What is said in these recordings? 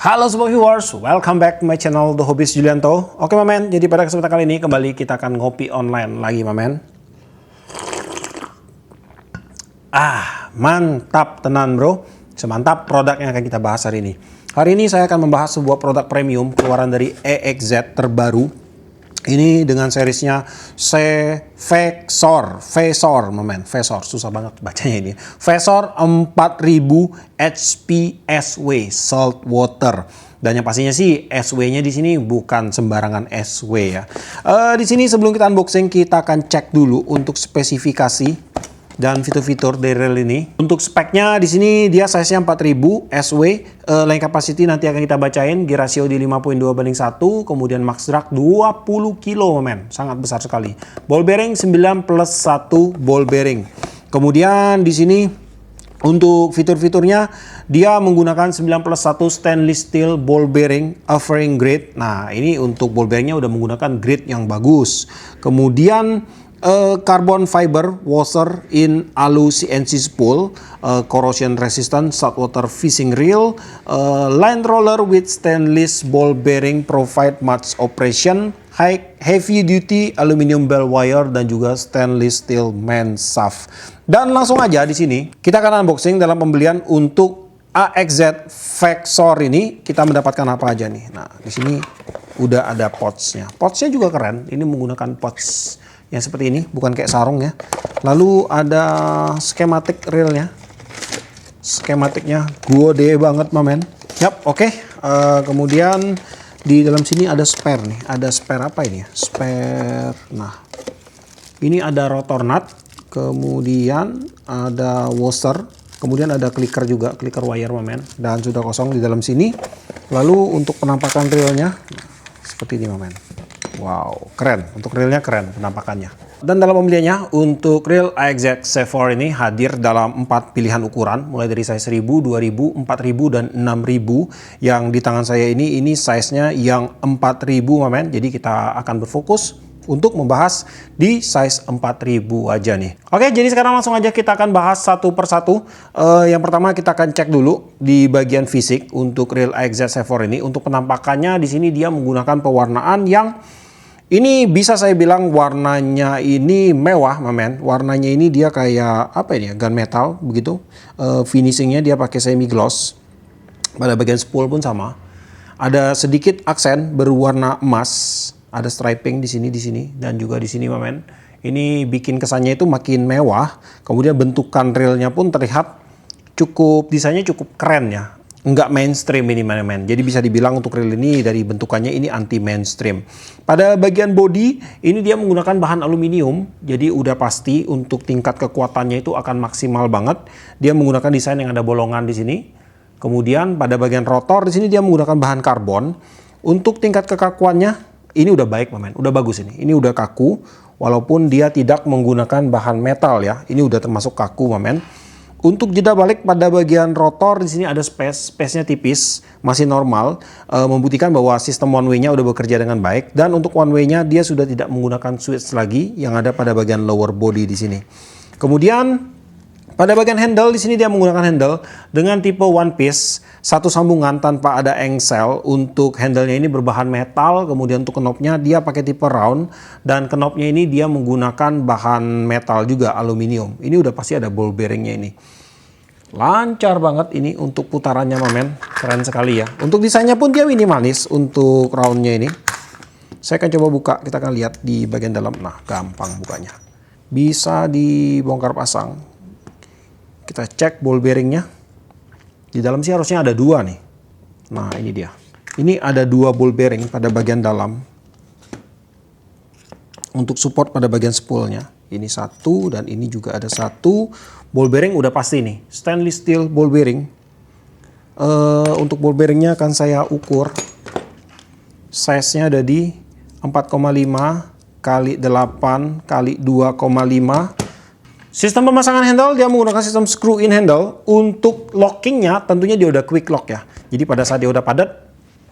Halo semua viewers, welcome back to my channel The Hobbyist Julianto. Oke mamen, jadi pada kesempatan kali ini kembali kita akan ngopi online lagi mamen. Mantap tenan bro. Semantap produk yang akan kita bahas hari ini. Hari ini saya akan membahas sebuah produk premium keluaran dari EXZ terbaru. Ini dengan seriesnya Vesor mamen. Vesor, susah banget bacanya ini. Vesor 4000 HPSW salt water. Dan yang pastinya sih SW-nya di sini bukan sembarangan SW ya. Di sini sebelum kita unboxing kita akan cek dulu untuk spesifikasi dan fitur-fitur dari reel ini. Untuk speknya di sini dia size-nya 4000 SW, line capacity nanti akan kita bacain, gear ratio di 5.2/1, kemudian max drag 20 kilo men, sangat besar sekali. Ball bearing 9+1 ball bearing. Kemudian di sini untuk fitur-fiturnya dia menggunakan 9+1 stainless steel ball bearing offering grade. Nah, ini untuk ball bearingnya udah menggunakan grade yang bagus. Kemudian carbon fiber washer in alu CNC spool, corrosion resistant saltwater fishing reel, line roller with stainless ball bearing provide match operation, heavy duty aluminium bell wire dan juga stainless steel main shaft. Dan langsung aja di sini kita akan unboxing dalam pembelian untuk EXZ Vesor ini kita mendapatkan apa aja nih. Nah, di sini udah ada pouch-nya. Pouch-nya juga keren. Ini menggunakan pouch yang seperti ini, bukan kayak sarung ya. Lalu ada skematik reelnya. Skematiknya gede banget mamen. Yap, oke. Kemudian di dalam sini ada spare nih. Ada spare apa ini ya? Spare. Nah, ini ada rotor nut. Kemudian ada washer. Kemudian ada clicker juga, clicker wire mamen. Dan sudah kosong di dalam sini. Lalu untuk penampakan reelnya seperti ini mamen. Wow, keren. Untuk reelnya keren penampakannya. Dan dalam pembeliannya untuk reel EXZ Vesor ini hadir dalam 4 pilihan ukuran, mulai dari size 1000, 2000, 4000 dan 6000. Yang di tangan saya ini size-nya yang 4000 mamen. Jadi kita akan berfokus untuk membahas di size 4000 aja nih. Oke, jadi sekarang langsung aja kita akan bahas satu persatu. Yang pertama kita akan cek dulu di bagian fisik untuk reel EXZ Vesor ini. Untuk penampakannya di sini dia menggunakan pewarnaan yang ini bisa saya bilang warnanya ini mewah mamen. Warnanya ini dia kayak apa ini ya, gunmetal begitu. Finishingnya dia pakai semi gloss. Pada bagian spool pun sama. Ada sedikit aksen berwarna emas. Ada striping di sini dan juga di sini mamen. Ini bikin kesannya itu makin mewah. Kemudian bentukan reelnya pun terlihat cukup, desainnya cukup keren ya. Enggak mainstream ini mamen. Jadi bisa dibilang untuk reel ini dari bentukannya ini anti mainstream. Pada bagian body ini dia menggunakan bahan aluminium. Jadi udah pasti untuk tingkat kekuatannya itu akan maksimal banget. Dia menggunakan desain yang ada bolongan di sini. Kemudian pada bagian rotor di sini dia menggunakan bahan karbon. Untuk tingkat kekakuannya ini udah baik mamen. Udah bagus ini. Ini udah kaku walaupun dia tidak menggunakan bahan metal ya. Ini udah termasuk kaku mamen. Untuk jeda balik pada bagian rotor di sini ada space-nya tipis, masih normal, membuktikan bahwa sistem one way-nya udah bekerja dengan baik. Dan untuk one way-nya dia sudah tidak menggunakan switch lagi yang ada pada bagian lower body di sini. Kemudian pada bagian handle di sini dia menggunakan handle dengan tipe one piece, satu sambungan tanpa ada engsel. Untuk handle-nya ini berbahan metal, kemudian untuk knopnya dia pakai tipe round dan knopnya ini dia menggunakan bahan metal juga, aluminium. Ini udah pasti ada ball bearingnya ini. Lancar banget ini untuk putarannya mamen, keren sekali ya. Untuk desainnya pun dia minimalis untuk roundnya ini. Saya akan coba buka, kita akan lihat di bagian dalam. Nah, gampang bukanya. Bisa dibongkar pasang. Kita cek ball bearingnya. Di dalam sih harusnya ada dua nih. Nah, ini dia. Ini ada dua ball bearing pada bagian dalam. Untuk support pada bagian spoolnya. Ini satu dan ini juga ada satu. Ball bearing udah pasti nih. Stainless steel ball bearing. Untuk ball bearingnya akan saya ukur. Size-nya ada di 4,5 kali 8 kali 2,5. Sistem pemasangan handle dia menggunakan sistem screw in handle. Untuk lockingnya tentunya dia udah quick lock ya. Jadi pada saat dia udah padat,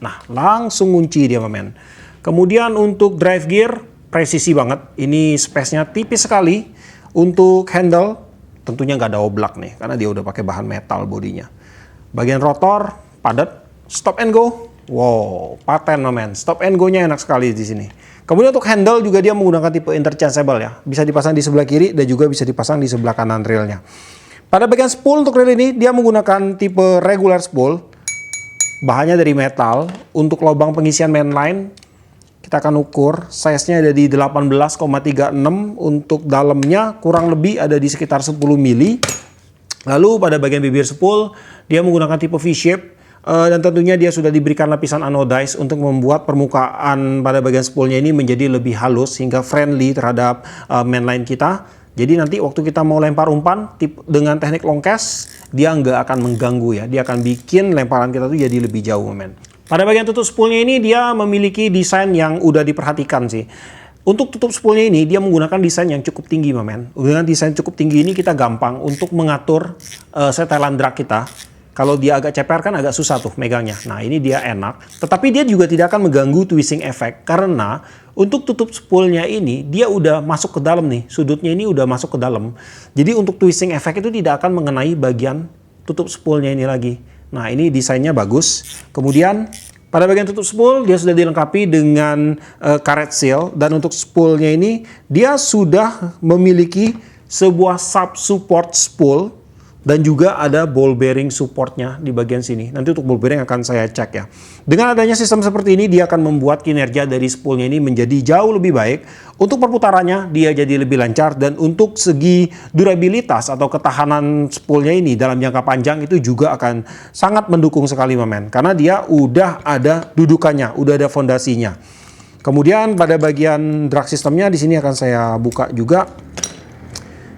nah langsung kunci dia mamen. Kemudian untuk drive gear presisi banget. Ini space-nya tipis sekali. Untuk handle tentunya nggak ada oblak nih karena dia udah pakai bahan metal bodinya. Bagian rotor padat, stop and go. Wow, paten men. Stop and go-nya enak sekali di sini. Kemudian untuk handle juga dia menggunakan tipe interchangeable ya. Bisa dipasang di sebelah kiri dan juga bisa dipasang di sebelah kanan railnya. Pada bagian spool untuk rel ini dia menggunakan tipe regular spool. Bahannya dari metal. Untuk lubang pengisian mainline kita akan ukur. Size-nya ada di 18,36. Untuk dalamnya kurang lebih ada di sekitar 10 mili. Lalu pada bagian bibir spool dia menggunakan tipe V-shape. Dan tentunya dia sudah diberikan lapisan anodize untuk membuat permukaan pada bagian spoolnya ini menjadi lebih halus hingga friendly terhadap mainline kita. Jadi nanti waktu kita mau lempar umpan dengan teknik long cast, dia nggak akan mengganggu ya. Dia akan bikin lemparan kita tuh jadi lebih jauh men. Pada bagian tutup spoolnya ini dia memiliki desain yang udah diperhatikan sih. Untuk tutup spoolnya ini dia menggunakan desain yang cukup tinggi men. Dengan desain cukup tinggi ini kita gampang untuk mengatur setelan drag kita. Kalau dia agak ceper kan agak susah tuh megangnya. Nah ini dia enak. Tetapi dia juga tidak akan mengganggu twisting effect. Karena untuk tutup spoolnya ini dia udah masuk ke dalam nih. Sudutnya ini udah masuk ke dalam. Jadi untuk twisting effect itu tidak akan mengenai bagian tutup spoolnya ini lagi. Nah ini desainnya bagus. Kemudian pada bagian tutup spool dia sudah dilengkapi dengan karet seal. Dan untuk spoolnya ini dia sudah memiliki sebuah sub support spool. Dan juga ada ball bearing supportnya di bagian sini. Nanti untuk ball bearing akan saya cek ya. Dengan adanya sistem seperti ini, dia akan membuat kinerja dari spoolnya ini menjadi jauh lebih baik. Untuk perputarannya, dia jadi lebih lancar. Dan untuk segi durabilitas atau ketahanan spoolnya ini dalam jangka panjang itu juga akan sangat mendukung sekali men. Karena dia udah ada dudukannya, udah ada fondasinya. Kemudian pada bagian drag sistemnya di sini akan saya buka juga.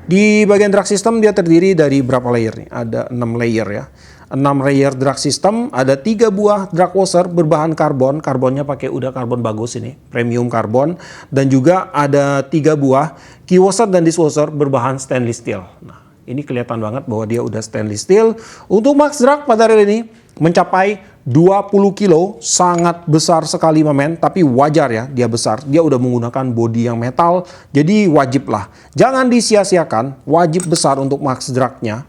Di bagian drag system dia terdiri dari berapa layer nih? Ada 6 layer ya. 6 layer drag system, ada 3 buah drag washer berbahan karbon. Karbonnya pakai udah karbon bagus ini, premium karbon. Dan juga ada 3 buah key washer dan dishwasher berbahan stainless steel. Nah, ini kelihatan banget bahwa dia udah stainless steel. Untuk max drag pada rel ini mencapai 20 kilo, sangat besar sekali men, tapi wajar ya dia besar. Dia udah menggunakan bodi yang metal, jadi wajib lah. Jangan disia-siakan, wajib besar untuk max drag-nya.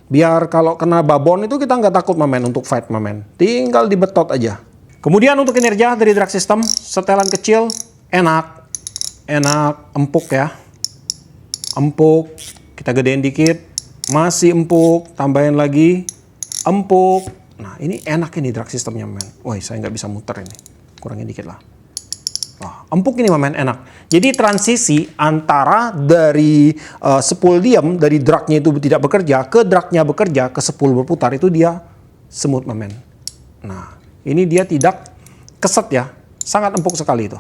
Biar kalau kena babon itu kita nggak takut men untuk fight men. Tinggal dibetot aja. Kemudian untuk kinerja dari drag system, setelan kecil, enak, empuk ya. Empuk, kita gedein dikit, masih empuk, tambahin lagi, empuk. Nah ini enak ini drag systemnya men. Wah saya nggak bisa muter ini. Kurangin dikit lah. Wah empuk ini men, enak. Jadi transisi antara dari spool diam, dari dragnya itu tidak bekerja, ke dragnya bekerja, ke spool berputar itu dia smooth men. Nah ini dia tidak keset ya. Sangat empuk sekali itu.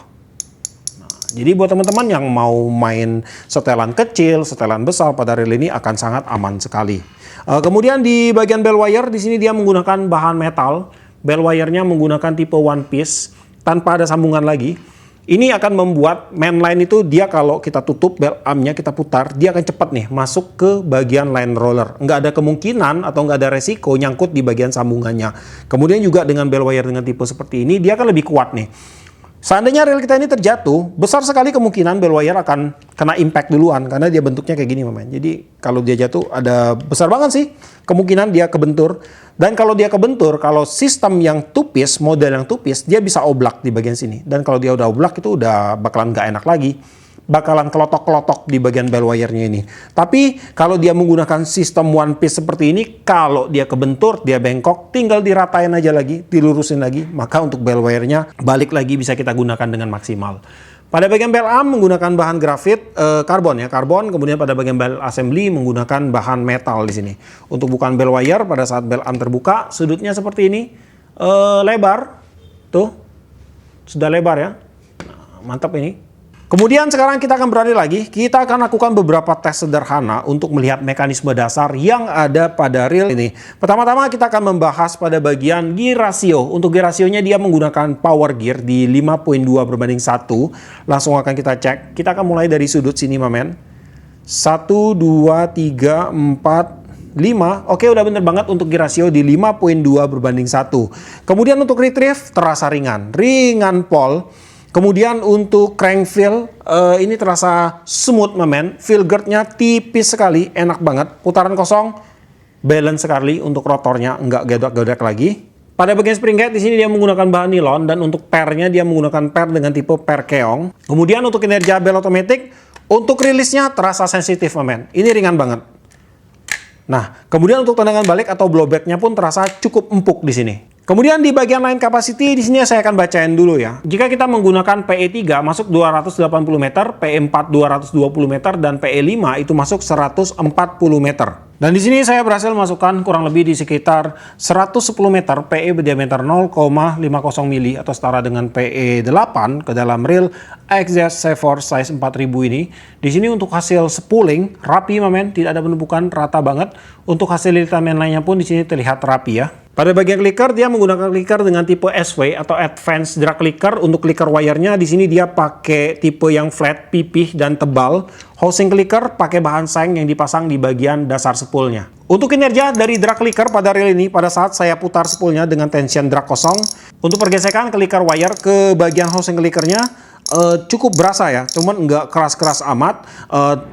Nah, jadi buat teman-teman yang mau main setelan kecil, setelan besar pada rel ini akan sangat aman sekali. Kemudian di bagian bell wire di sini dia menggunakan bahan metal. Bell wire-nya menggunakan tipe one piece tanpa ada sambungan lagi. Ini akan membuat mainline itu dia kalau kita tutup bell arm-nya kita putar, dia akan cepat nih masuk ke bagian line roller. Nggak ada kemungkinan atau nggak ada resiko nyangkut di bagian sambungannya. Kemudian juga dengan bell wire dengan tipe seperti ini dia akan lebih kuat nih. Seandainya rel kita ini terjatuh, besar sekali kemungkinan bell wire akan kena impact duluan karena dia bentuknya kayak gini men. Jadi kalau dia jatuh ada besar banget sih kemungkinan dia kebentur. Dan kalau dia kebentur, kalau sistem yang two-piece, model yang two-piece, dia bisa oblak di bagian sini. Dan kalau dia udah oblak itu udah bakalan nggak enak lagi. Bakalan kelotok-kelotok di bagian bell wire-nya ini. Tapi kalau dia menggunakan sistem one piece seperti ini, kalau dia kebentur, dia bengkok, tinggal diratain aja lagi, dilurusin lagi, maka untuk bell wire-nya balik lagi bisa kita gunakan dengan maksimal. Pada bagian bell arm menggunakan bahan grafit karbon ya, karbon. Kemudian pada bagian bell assembly menggunakan bahan metal di sini. Untuk bukan bell wire pada saat bell arm terbuka, sudutnya seperti ini, lebar, tuh, sudah lebar ya, nah, mantap ini. Kemudian sekarang kita akan beralih lagi, kita akan lakukan beberapa tes sederhana untuk melihat mekanisme dasar yang ada pada reel ini. Pertama-tama kita akan membahas pada bagian gear ratio. Untuk gear rasionya dia menggunakan power gear di 5.2/1. Langsung akan kita cek. Kita akan mulai dari sudut sini men. 1, 2, 3, 4, 5. Oke udah bener banget untuk gear ratio di 5.2/1. Kemudian untuk retrieve terasa ringan pole. Kemudian untuk crank feel ini terasa smooth men. Feel guard-nya tipis sekali, enak banget. Putaran kosong, balance sekali untuk rotornya, nggak gedok-gedok lagi. Pada bagian spring guide di sini dia menggunakan bahan nilon dan untuk pernya dia menggunakan per dengan tipe per keong. Kemudian untuk kinerja bel otomatis, untuk rilisnya terasa sensitif, men. Ini ringan banget. Nah, kemudian untuk tendangan balik atau blowbacknya pun terasa cukup empuk di sini. Kemudian di bagian line capacity di sini saya akan bacain dulu ya. Jika kita menggunakan PE3 masuk 280 meter, PE4 220 meter dan PE5 itu masuk 140 meter. Dan di sini saya berhasil masukkan kurang lebih di sekitar 110 meter PE berdiameter 0,50 mili atau setara dengan PE8 ke dalam reel AXZ Safor size 4000 ini. Di sini untuk hasil spooling rapi, men, tidak ada penumpukan, rata banget. Untuk hasil lilitan lainnya pun di sini terlihat rapi ya. Pada bagian clicker dia menggunakan clicker dengan tipe SW atau Advanced Drag Clicker. Untuk clicker wire-nya di sini dia pakai tipe yang flat, pipih dan tebal. Housing clicker pakai bahan seng yang dipasang di bagian dasar spoolnya. Untuk kinerja dari drag clicker pada reel ini, pada saat saya putar spoolnya dengan tension drag kosong, untuk pergesekan clicker wire ke bagian housing clickernya cukup berasa ya, cuman nggak keras-keras amat.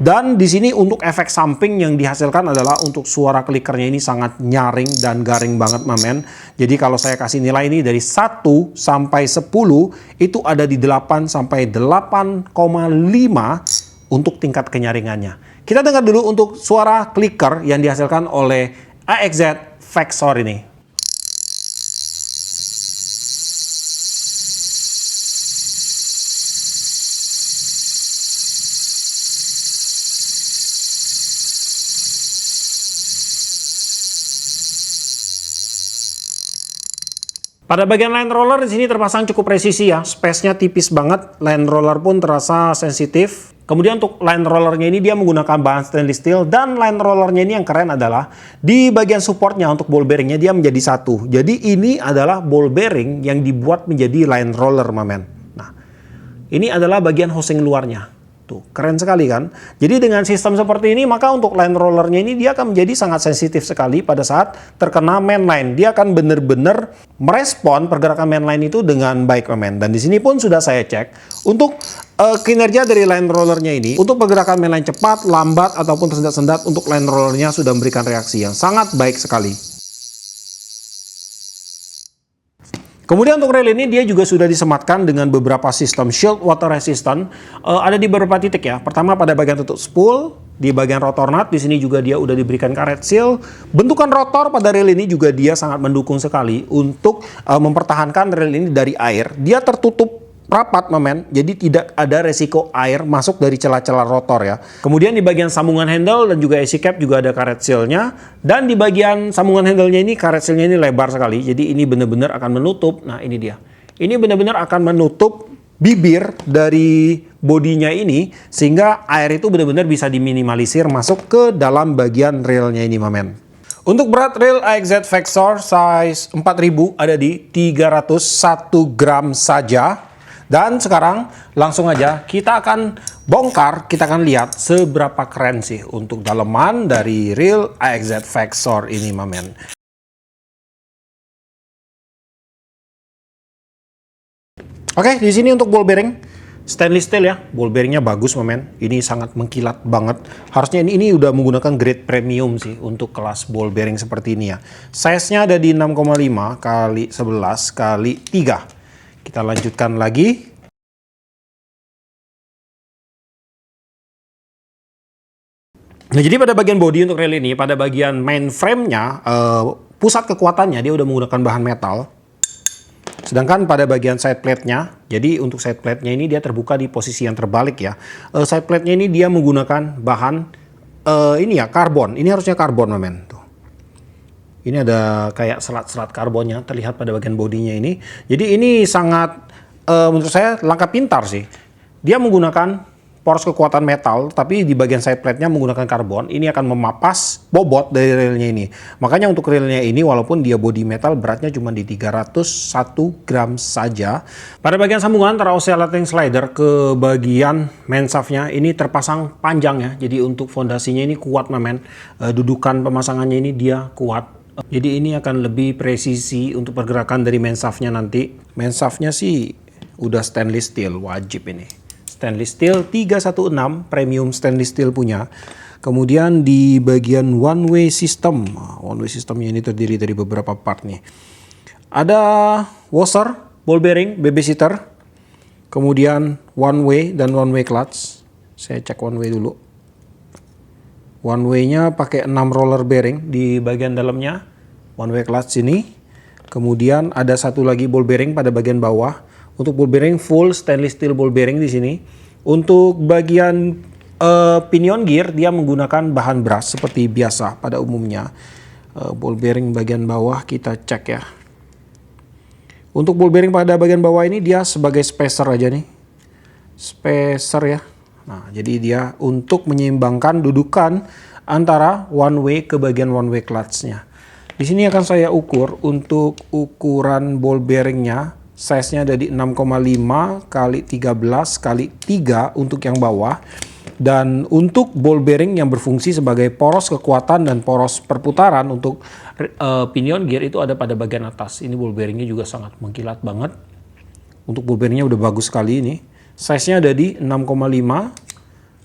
Dan di sini untuk efek samping yang dihasilkan adalah untuk suara klikernya ini sangat nyaring dan garing banget, mamen. Jadi kalau saya kasih nilai ini dari 1 sampai 10 itu ada di 8 sampai 8,5 untuk tingkat kenyaringannya. Kita dengar dulu untuk suara kliker yang dihasilkan oleh AXZ Vexor ini. Pada bagian line roller di sini terpasang cukup presisi ya, space-nya tipis banget, line roller pun terasa sensitif. Kemudian untuk line rollernya ini dia menggunakan bahan stainless steel dan line rollernya ini yang keren adalah di bagian supportnya untuk ball bearingnya dia menjadi satu. Jadi ini adalah ball bearing yang dibuat menjadi line roller, mamen. Nah, ini adalah bagian housing luarnya. Tuh, keren sekali kan? Jadi dengan sistem seperti ini, maka untuk line rollernya ini dia akan menjadi sangat sensitif sekali pada saat terkena mainline. Dia akan benar-benar merespon pergerakan mainline itu dengan baik, men. Dan di sini pun sudah saya cek untuk kinerja dari line rollernya ini. Untuk pergerakan mainline cepat, lambat, ataupun tersendat-sendat, untuk line rollernya sudah memberikan reaksi yang sangat baik sekali. Kemudian untuk reel ini dia juga sudah disematkan dengan beberapa sistem shield water resistant. Ada di beberapa titik ya. Pertama pada bagian tutup spool, di bagian rotor nut di sini juga dia udah diberikan karet seal. Bentukan rotor pada reel ini juga dia sangat mendukung sekali untuk mempertahankan reel ini dari air. Dia tertutup rapat, mamen, jadi tidak ada resiko air masuk dari celah-celah rotor ya. Kemudian di bagian sambungan handle dan juga AC cap juga ada karet seal-nya. Dan di bagian sambungan handle-nya ini karet seal-nya ini lebar sekali. Jadi ini benar-benar akan menutup. Nah ini dia. Ini benar-benar akan menutup bibir dari bodinya ini sehingga air itu benar-benar bisa diminimalisir masuk ke dalam bagian rail-nya ini, mamen. Untuk berat reel AXZ Vexor size 4000 ada di 301 gram saja. Dan sekarang langsung aja kita akan bongkar, kita akan lihat seberapa keren sih untuk daleman dari reel AXZ Vexor ini, mamen. Oke, di sini untuk ball bearing stainless steel ya, ball bearingnya bagus, mamen. Ini sangat mengkilat banget. Harusnya ini udah menggunakan grade premium sih untuk kelas ball bearing seperti ini ya. Size-nya ada di 6,5 kali 11 kali 3. Kita lanjutkan lagi. Nah, jadi pada bagian body untuk reel ini, pada bagian main frame-nya, pusat kekuatannya dia udah menggunakan bahan metal. Sedangkan pada bagian side plate-nya, jadi untuk side plate-nya ini dia terbuka di posisi yang terbalik ya. Side plate-nya ini dia menggunakan bahan ini ya, karbon. Ini harusnya karbon, men. Tuh. Ini ada kayak serat-serat karbonnya terlihat pada bagian bodinya ini. Jadi ini sangat menurut saya langkah pintar sih. Dia menggunakan poros kekuatan metal, tapi di bagian side plate-nya menggunakan karbon. Ini akan memapas bobot dari reelnya ini. Makanya untuk reelnya ini walaupun dia body metal beratnya cuma di 301 gram saja. Pada bagian sambungan antara oscillating slider ke bagian main shaft-nya ini terpasang panjang ya. Jadi untuk fondasinya ini kuat, men. Dudukan pemasangannya ini dia kuat. Jadi ini akan lebih presisi untuk pergerakan dari main shaft-nya nanti. Main shaft-nya sih udah stainless steel, wajib ini. Stainless steel 316, premium stainless steel punya. Kemudian di bagian one way system. One way systemnya ini terdiri dari beberapa part nih. Ada washer, ball bearing, babysitter, kemudian one way dan one way clutch. Saya cek one way dulu. One way-nya pakai 6 roller bearing di bagian dalamnya, one way clutch sini. Kemudian ada satu lagi ball bearing pada bagian bawah. Untuk ball bearing full stainless steel ball bearing di sini. Untuk bagian pinion gear dia menggunakan bahan brass seperti biasa pada umumnya. Ball bearing bagian bawah kita cek ya. Untuk ball bearing pada bagian bawah ini dia sebagai spacer aja nih. Spacer ya. Nah, jadi dia untuk menyeimbangkan dudukan antara one way ke bagian one way clutch-nya. Di sini akan saya ukur untuk ukuran ball bearingnya. Size-nya ada di 6,5 kali 13 kali 3 untuk yang bawah. Dan untuk ball bearing yang berfungsi sebagai poros kekuatan dan poros perputaran untuk pinion gear itu ada pada bagian atas. Ini ball bearingnya juga sangat mengkilat banget. Untuk ball bearingnya udah bagus sekali ini. Size-nya ada di 6,5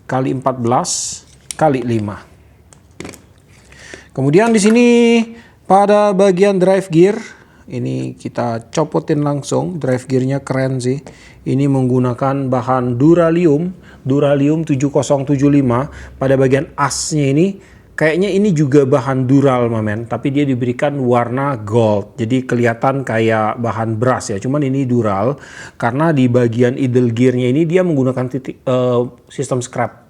kali 14 kali 5. Kemudian di sini pada bagian drive gear ini kita copotin langsung. Drive gearnya keren sih. Ini menggunakan bahan Duralium 7075. Pada bagian asnya ini kayaknya ini juga bahan dural mamen, tapi dia diberikan warna gold. Jadi kelihatan kayak bahan brass ya. Cuman ini dural karena di bagian idle gearnya ini dia menggunakan sistem scrap.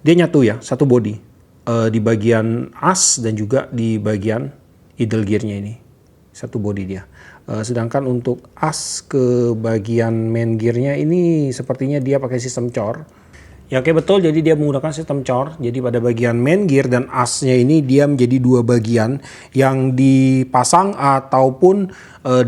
Dia nyatu ya, satu body di bagian as dan juga di bagian idle gearnya ini. Satu body dia. Sedangkan untuk as ke bagian main gearnya ini sepertinya dia pakai sistem cor. Ya oke betul, jadi dia menggunakan sistem cor. Jadi pada bagian main gear dan asnya ini dia menjadi dua bagian yang dipasang ataupun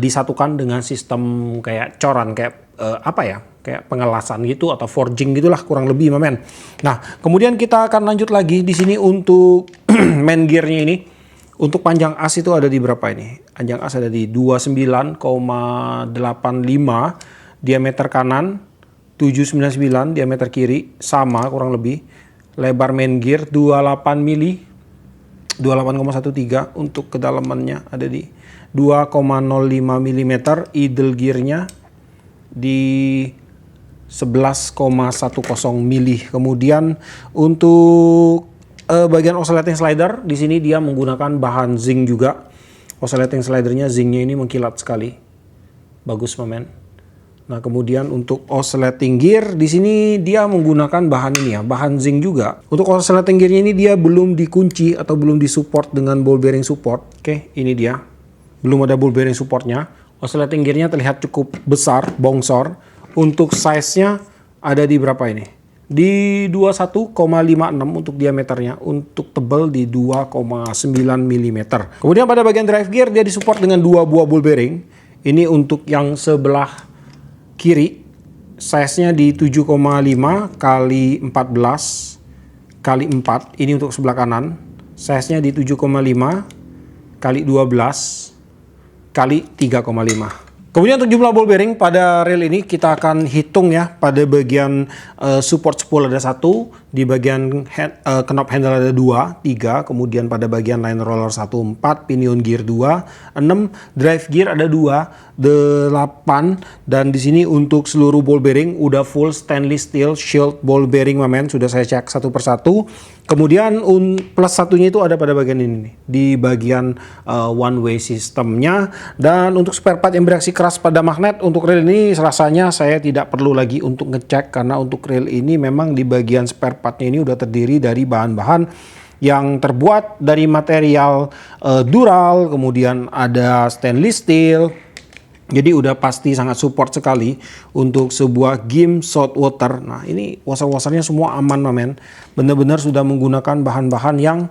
disatukan dengan sistem kayak coran, kayak apa ya? Kayak pengelasan gitu atau forging gitulah kurang lebih mamen. Nah, kemudian kita akan lanjut lagi di sini untuk main gearnya ini. Untuk panjang as itu ada di berapa ini? Panjang as ada di 29,85 diameter kanan, 799 diameter kiri, sama kurang lebih. Lebar main gear 28 mili, 28,13. Untuk kedalamannya ada di 2,05 mm. Idle gearnya di 11,10 mili. Kemudian untuk bagian oscillating slider di sini dia menggunakan bahan zinc juga. Oscillating slidernya zincnya ini mengkilat sekali, bagus mamen. Nah kemudian untuk oscillating gear di sini dia menggunakan bahan ini ya, bahan zinc juga. Untuk oscillating gearnya ini dia belum dikunci atau belum disupport dengan ball bearing support. Oke, ini dia, belum ada ball bearing supportnya. Oscillating gearnya terlihat cukup besar, bongsor. Untuk size-nya ada di berapa ini? Di 21,56 untuk diameternya, untuk tebal di 2,9 mm. Kemudian pada bagian drive gear dia disupport dengan dua buah ball bearing. Ini untuk yang sebelah kiri, size-nya di 7,5 kali 14 kali 4. Ini untuk sebelah kanan, size-nya di 7,5 kali 12 kali 3,5. Kemudian untuk jumlah ball bearing pada rail ini kita akan hitung ya. Pada bagian support spool ada 1, di bagian knob handle ada 2, 3, kemudian pada bagian line roller 1, 4, pinion gear 2, 6, drive gear ada 2, 8, dan di sini untuk seluruh ball bearing udah full stainless steel shield ball bearing mamen, sudah saya cek satu persatu. Kemudian plus satunya itu ada pada bagian ini nih, di bagian one way sistemnya. Dan untuk spare part yang bereaksi keras pada magnet untuk rail ini rasanya saya tidak perlu lagi untuk ngecek, karena untuk rail ini memang di bagian spare partnya ini udah terdiri dari bahan-bahan yang terbuat dari material dural, kemudian ada stainless steel. Jadi udah pasti sangat support sekali untuk sebuah GIM Saltwater. Nah ini washer-washernya semua aman mamen. Benar-benar sudah menggunakan bahan-bahan yang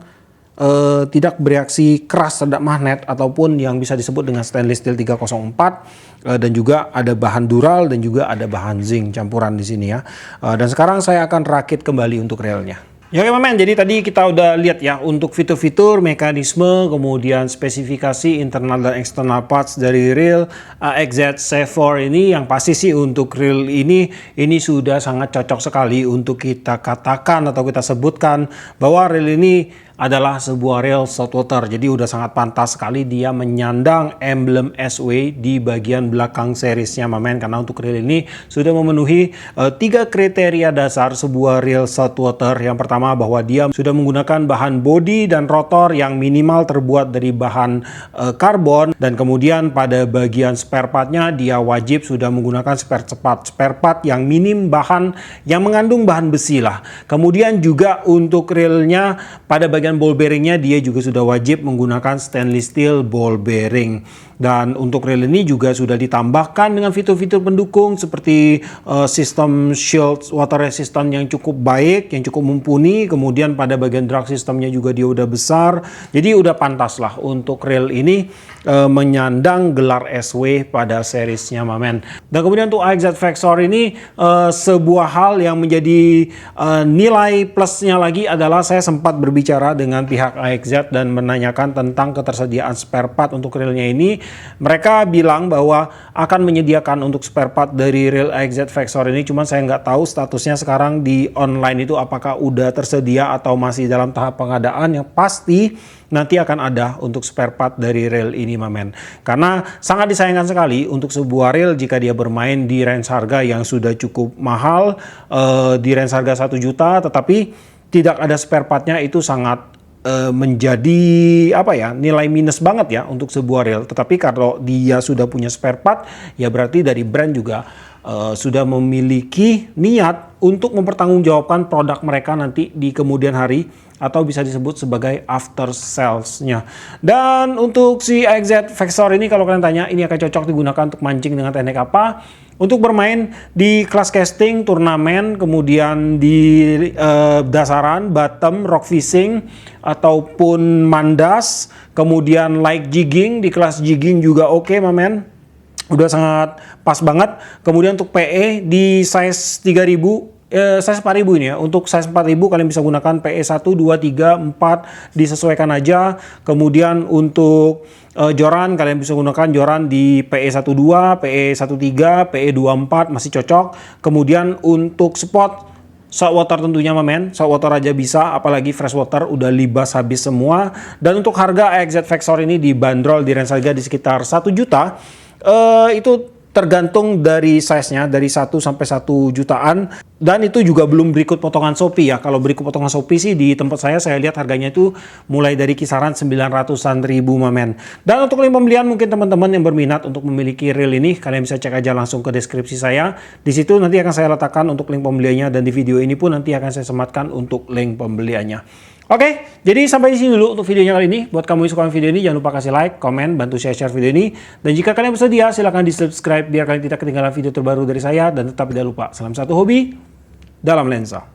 tidak bereaksi keras terhadap magnet ataupun yang bisa disebut dengan stainless steel 304, dan juga ada bahan dural dan juga ada bahan zinc campuran di sini ya. Dan sekarang saya akan rakit kembali untuk railnya. Ya oke mamen, jadi tadi kita udah lihat ya untuk fitur-fitur, mekanisme, kemudian spesifikasi internal dan external parts dari rail AXZ C4 ini. Yang pasti sih untuk rail ini sudah sangat cocok sekali untuk kita katakan atau kita sebutkan bahwa rail ini adalah sebuah reel saltwater. Jadi udah sangat pantas sekali dia menyandang emblem SW di bagian belakang seriesnya mamen, karena untuk reel ini sudah memenuhi 3 kriteria dasar sebuah reel saltwater. Yang pertama bahwa dia sudah menggunakan bahan bodi dan rotor yang minimal terbuat dari bahan karbon, dan kemudian pada bagian spare partnya dia wajib sudah menggunakan spare part yang minim bahan yang mengandung bahan besi lah. Kemudian juga untuk reelnya pada bagian ball bearingnya dia juga sudah wajib menggunakan stainless steel ball bearing. Dan untuk reel ini juga sudah ditambahkan dengan fitur-fitur pendukung seperti sistem shield water resistant yang cukup baik, yang cukup mumpuni. Kemudian pada bagian drag sistemnya juga dia udah besar. Jadi udah pantas lah untuk reel ini menyandang gelar SW pada seriesnya mamen. Dan kemudian untuk AXZ Vexor ini sebuah hal yang menjadi nilai plusnya lagi adalah saya sempat berbicara dengan pihak AXZ dan menanyakan tentang ketersediaan spare part untuk reelnya ini. Mereka bilang bahwa akan menyediakan untuk spare part dari reel AXZ Vexor ini, cuman saya nggak tahu statusnya sekarang di online itu apakah udah tersedia atau masih dalam tahap pengadaan. Yang pasti nanti akan ada untuk spare part dari reel ini mamen, karena sangat disayangkan sekali untuk sebuah reel jika dia bermain di range harga yang sudah cukup mahal, di range harga 1 juta, tetapi tidak ada spare partnya. Itu sangat menjadi nilai minus banget ya untuk sebuah reel. Tetapi kalau dia sudah punya spare part, ya berarti dari brand juga sudah memiliki niat untuk mempertanggungjawabkan produk mereka nanti di kemudian hari, atau bisa disebut sebagai after sales-nya. Dan untuk si AXZ Vexor ini kalau kalian tanya ini akan cocok digunakan untuk mancing dengan teknik apa? Untuk bermain di kelas casting, turnamen, kemudian di dasaran, bottom, rock fishing, ataupun mandas, kemudian light jigging, di kelas jigging juga oke mamen. Udah sangat pas banget. Kemudian untuk PE di size 3000, size 4000 ini ya. Untuk size 4000 kalian bisa gunakan PE 1, 2, 3, 4, disesuaikan aja. Kemudian untuk joran kalian bisa gunakan joran di PE 12, PE 13, PE 24 masih cocok. Kemudian untuk spot saltwater tentunya mamen, saltwater aja bisa, apalagi freshwater udah libas habis semua. Dan untuk harga AXZ Vexor ini dibanderol di range harga di sekitar 1 juta. Itu tergantung dari size-nya, dari 1 sampai 1 jutaan. Dan itu juga belum berikut potongan Shopee ya. Kalau berikut potongan Shopee sih di tempat saya lihat harganya itu mulai dari kisaran 900-an ribu mamen. Dan untuk link pembelian mungkin teman-teman yang berminat untuk memiliki reel ini, kalian bisa cek aja langsung ke deskripsi saya. Di situ nanti akan saya letakkan untuk link pembeliannya, dan di video ini pun nanti akan saya sematkan untuk link pembeliannya. Oke, jadi sampai di sini dulu untuk videonya kali ini. Buat kamu yang suka video ini, jangan lupa kasih like, komen, bantu share video ini. Dan jika kalian bersedia, silahkan di subscribe biar kalian tidak ketinggalan video terbaru dari saya. Dan tetap tidak lupa, salam satu hobi dalam lensa.